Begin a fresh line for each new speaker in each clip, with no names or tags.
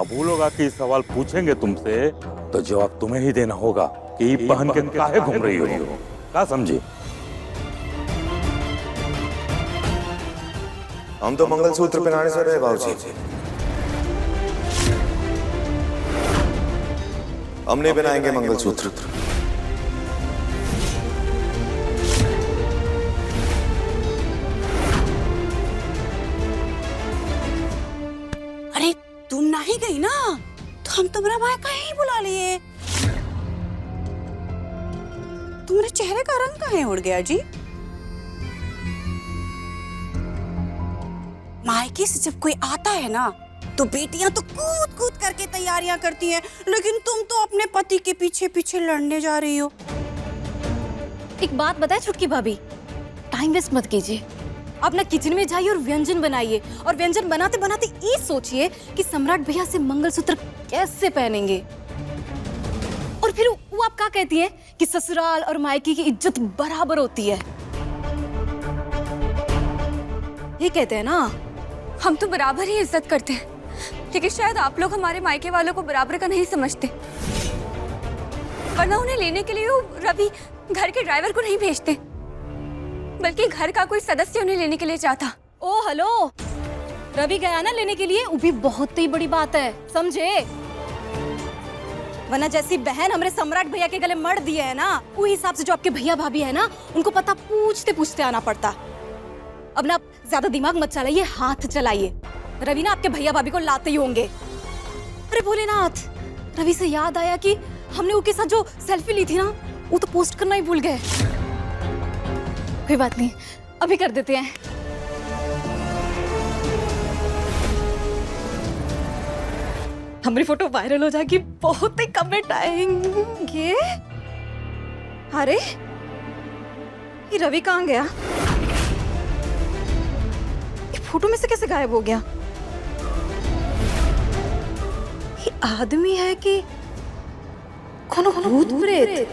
अब वो लोग आके इस सवाल पूछेंगे तुमसे तो जवाब तुम्हें ही देना होगा कि पहन के काहे घूम रही हो, क्या समझे?
हम तो मंगलसूत्र पहनाने से रहे बाबूजी। हम नहीं पहनाएंगे मंगलसूत्र।
अरे तुम नहीं गई ना तो हम तुम्हारा भाई कहीं ही बुला लिए। तुम्हारे चेहरे का रंग कहीं उड़ गया जी? मायके से जब कोई आता है ना तो बेटियां तो कूद कूद करके तैयारियां करती हैं, लेकिन तुम तो अपने पति के पीछे पीछे लड़ने जा रही हो।
एक बात बताए छुटकी भाभी, टाइम वेस्ट मत कीजिए। अपना किचन में जाइए और व्यंजन बनाइए, और व्यंजन बनाते बनाते ये सोचिए कि सम्राट भैया से मंगलसूत्र कैसे पहनेंगे। और फिर वो आप क्या कहती हैं कि ससुराल और मायके की इज्जत बराबर होती है, ये कहते हैं ना।
हम तो बराबर ही इज्जत करते हैं, लेकिन शायद आप लोग हमारे मायके वालों को बराबर का नहीं समझते। वरना उन्हें लेने के लिए वो रवि घर के ड्राइवर को नहीं भेजते, बल्कि घर का कोई सदस्य उन्हें लेने के लिए चाहता।
ओ हेलो, रवि गया ना लेने के लिए, वो भी बहुत ही बड़ी बात है, समझे? वरना जैसी बहन हमारे सम्राट भैया के गले मर दिए है ना, वो हिसाब से जो आपके भैया भाभी है ना, उनको पता पूछते पूछते आना पड़ता। अब ना ज्यादा दिमाग मत चलाइए, हाथ चलाइए। रवि ना आपके भैया भाभी को लाते ही होंगे। अरे भोलेनाथ, रवि से याद आया कि हमने उसके साथ जो सेल्फी ली थी ना, वो तो पोस्ट करना ही भूल गए। कोई बात नहीं, अभी कर देते हैं। हमारी फोटो वायरल हो जाएगी, बहुत ही कमेंट आएंगे। अरे ये रवि कहाँ गया? ये फोटो में से कैसे गायब हो गया? ये आदमी है कि कौन भूत प्रेत?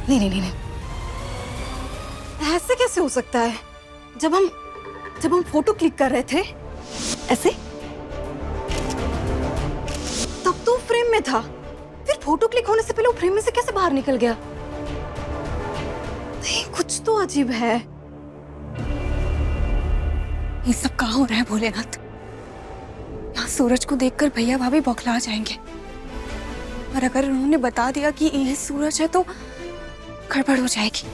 नहीं, ऐसे कैसे हो सकता है? जब हम फोटो क्लिक कर रहे थे ऐसे, तब तो फ्रेम में था, फिर फोटो क्लिक होने से पहले वो फ्रेम में से कैसे बाहर निकल गया? नहीं, कुछ तो अजीब है।
ये सब कहाँ हो रहा है भोलेनाथ? यहाँ सूरज को देखकर भैया भाभी बौखला जाएंगे, और अगर उन्होंने बता दिया कि ये सूरज है तो गड़बड़ हो जाएगी।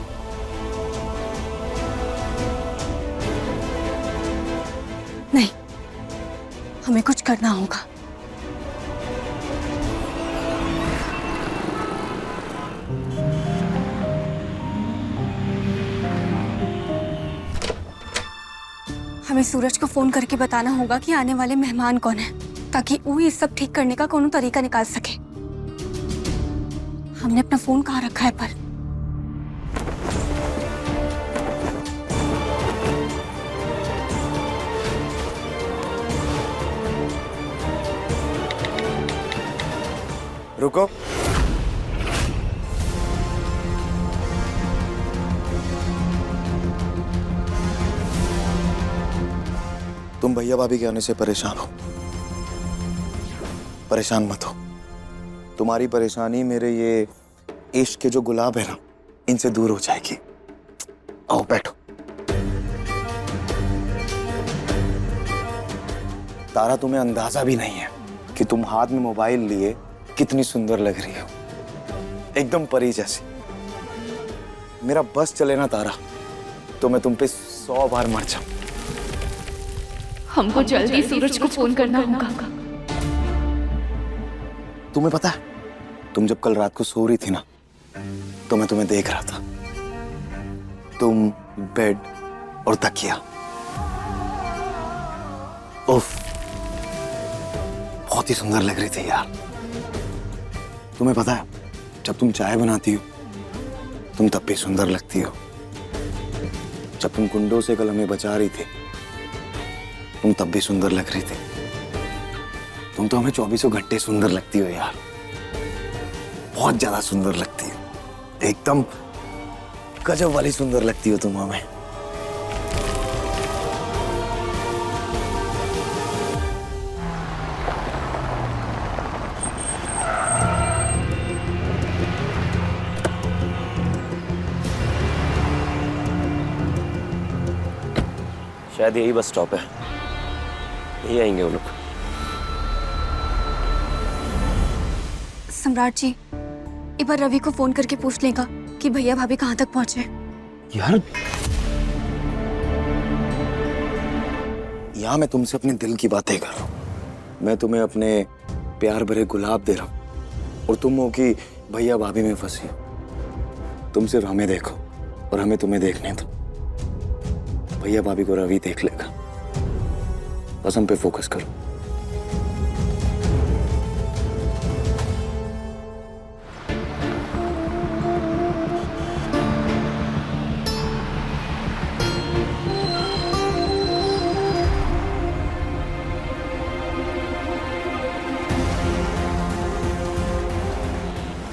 नहीं, हमें कुछ करना होगा। हमें सूरज को फोन करके बताना होगा कि आने वाले मेहमान कौन है, ताकि वो ये सब ठीक करने का कोनो तरीका निकाल सके। हमने अपना फोन कहाँ रखा है पर?
रुको। तुम भैया भाभी के आने से परेशान हो, परेशान मत हो। तुम्हारी परेशानी मेरे ये इश्क के जो गुलाब है ना, इनसे दूर हो जाएगी। आओ बैठो। तारा, तुम्हें अंदाजा भी नहीं है कि तुम हाथ में मोबाइल लिए कितनी सुंदर लग रही हो, एकदम परी जैसी। मेरा बस चले ना तारा, तो मैं तुम पे 100 बार मर जाऊं।
हमको जल्दी सूरज को फोन करना होगा।
तुम्हें पता है, तुम जब कल रात को सो रही थी ना, तो मैं तुम्हें देख रहा था। तुम, बेड और तकिया, उफ, बहुत ही सुंदर लग रही थी यार। तुम्हें पता है, जब तुम चाय बनाती हो तुम तब भी सुंदर लगती हो। जब तुम कुंडों से कल हमें बचा रही थी, तुम तब भी सुंदर लग रही थी। तुम तो हमें 24 घंटे सुंदर लगती हो यार, बहुत ज्यादा सुंदर लगती है, एकदम गजब वाली सुंदर लगती हो तुम हमें।
शायद यही बस स्टॉप है, यही आएंगे वो लोग।
सम्राट जी, एक बार रवि को फोन करके पूछ लेगा कि भैया भाभी कहाँ तक पहुंचे।
यार, यहाँ मैं तुमसे अपने दिल की बातें कर रहा हूँ। मैं तुम्हें अपने प्यार भरे गुलाब दे रहा हूँ और तुम हो कि भैया भाभी में फंसी हो। तुम सिर्फ हमें देखो और हमें तुम्हें देखने दो। भैया भाभी को रवि देख लेगा, बस हम पे फोकस करो।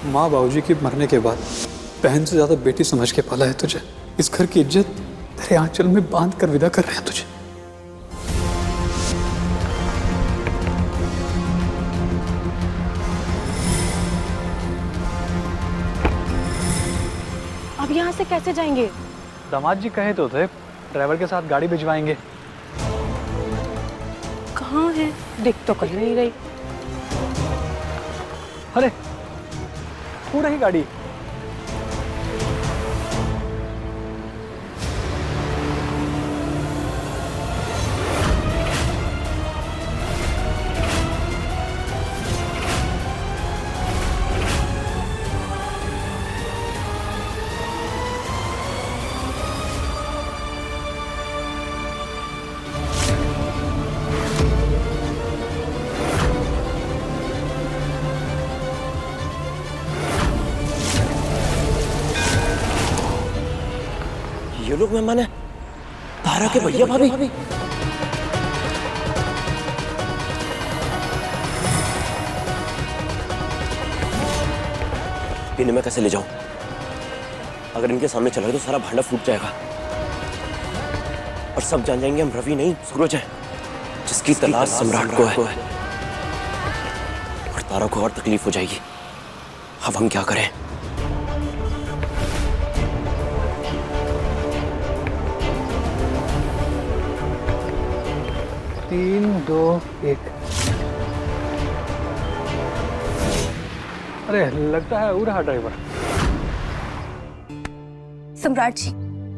माँ बाबूजी के मरने के बाद बहन से ज्यादा बेटी समझ के पाला है तुझे। इस घर की इज्जत तेरे आंचल में बांध कर विदा कर रहे हैं तुझे।
अब यहाँ से कैसे जाएंगे?
दामाद जी कहे तो थे ड्राइवर के साथ गाड़ी भिजवाएंगे।
कहाँ है? दिख तो कहीं नहीं रही।
अरे वो रही गाड़ी।
ये लोग मेहमान है तारा के भैया भाभी। इन्हें मैं कैसे ले जाऊं? अगर इनके सामने चला गया तो सारा भांडा फूट जाएगा और सब जान जाएंगे हम रवि नहीं सूरज है, जिसकी तलाश सम्राट को है। और तारा को और तकलीफ हो जाएगी। अब हम क्या करें?
तीन दो एक। अरे लगता है वो रहा ड्राइवर।
सम्राट जी,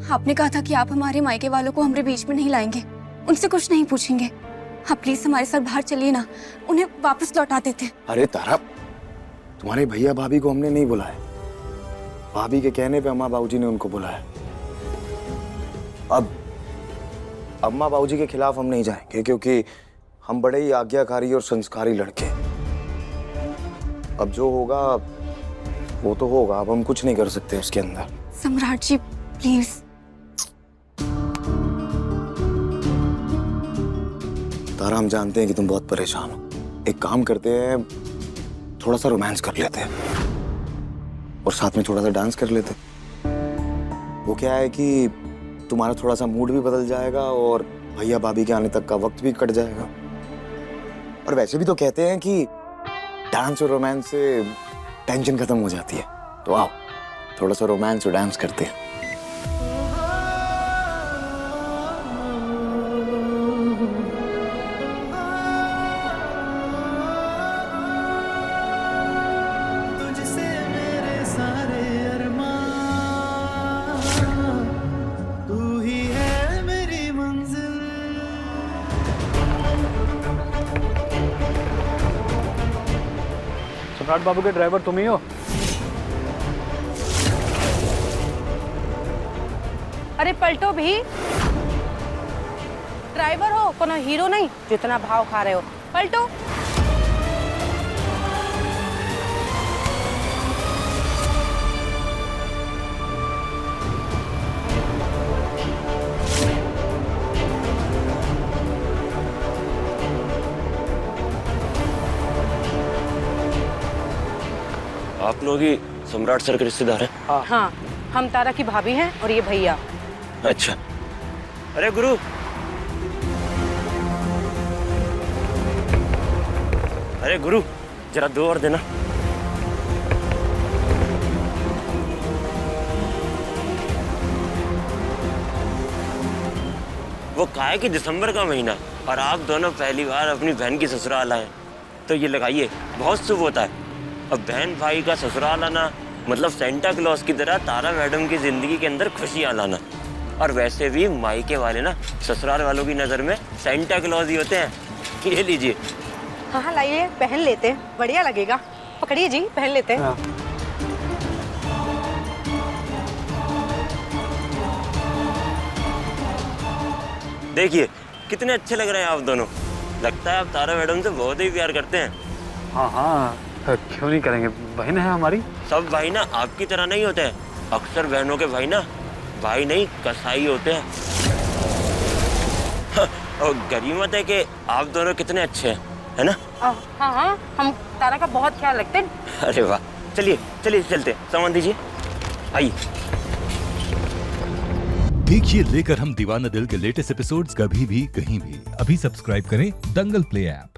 आपने कहा था कि आप हमारे मायके वालों को हमारे बीच में नहीं लाएंगे, उनसे कुछ नहीं पूछेंगे। आप प्लीज हमारे साथ बाहर चलिए ना, उन्हें वापस लौटा देते।
अरे तारा, तुम्हारे भैया भाभी को हमने नहीं बुलाया। भाभी के कहने पे अम्मा बाबूजी ने उनको बुलाया। अब अम्मा बाबूजी के खिलाफ हम नहीं जाएंगे क्योंकि हम बड़े ही आज्ञाकारी और संस्कारी लड़के हैं। अब जो होगा वो तो होगा, अब हम कुछ नहीं कर सकते उसके अंदर।
सम्राट जी प्लीज।
तारा, हम जानते हैं कि तुम बहुत परेशान हो। एक काम करते हैं, थोड़ा सा रोमांस कर लेते हैं और साथ में थोड़ा सा डांस कर लेते हैं। वो क्या है कि तुम्हारा थोड़ा सा मूड भी बदल जाएगा और भैया भाभी के आने तक का वक्त भी कट जाएगा। और वैसे भी तो कहते हैं कि डांस और रोमांस से टेंशन खत्म हो जाती है। तो आओ थोड़ा सा रोमांस और डांस करते हैं।
सम्राट बाबू के ड्राइवर तुम ही हो?
अरे पलटो भी, ड्राइवर हो कोनो हीरो नहीं जितना भाव खा रहे हो। पलटो।
आप लोग ही सम्राट सर के रिश्तेदार हैं?
हाँ, हम तारा की भाभी हैं और ये भैया।
अच्छा। अरे गुरु, अरे गुरु, जरा 2 और देना। वो काहे कि दिसंबर का महीना और आप दोनों पहली बार अपनी बहन की ससुराल आए, तो ये लगाइए, बहुत शुभ होता है। अब बहन भाई का ससुराल आना मतलब सेंटा क्लॉज की तरह तारा मैडम की जिंदगी के अंदर खुशियां लाना। और वैसे भी मायके वाले ना ससुराल वालों की नजर में सेंटा क्लॉज ही होते हैं। ये लीजिए।
हाँ हाँ लाइए, पहन लेते हैं, बढ़िया लगेगा। पकड़िए जी, पहन लेते हैं।
देखिए कितने अच्छे लग रहे हैं आप दोनों। लगता है आप तारा मैडम से बहुत ही प्यार करते हैं।
हाँ हाँ, क्यों नहीं करेंगे, बहन है हमारी।
सब भाई ना आपकी तरह नहीं होते हैं। अक्सर बहनों के भाई ना भाई नहीं कसाई होते हैं। और गनीमत है कि आप दोनों कितने अच्छे हैं, है ना?
हाँ हाँ, हम तारा का बहुत ख्याल रखते हैं।
अरे वाह, चलिए चलिए चलते, सामान दीजिए, आइए।
देखिए लेकर हम दीवाना दिल के लेटेस्ट एपिसोड्स कभी भी कहीं भी। अभी सब्सक्राइब करें दंगल प्ले ऐप।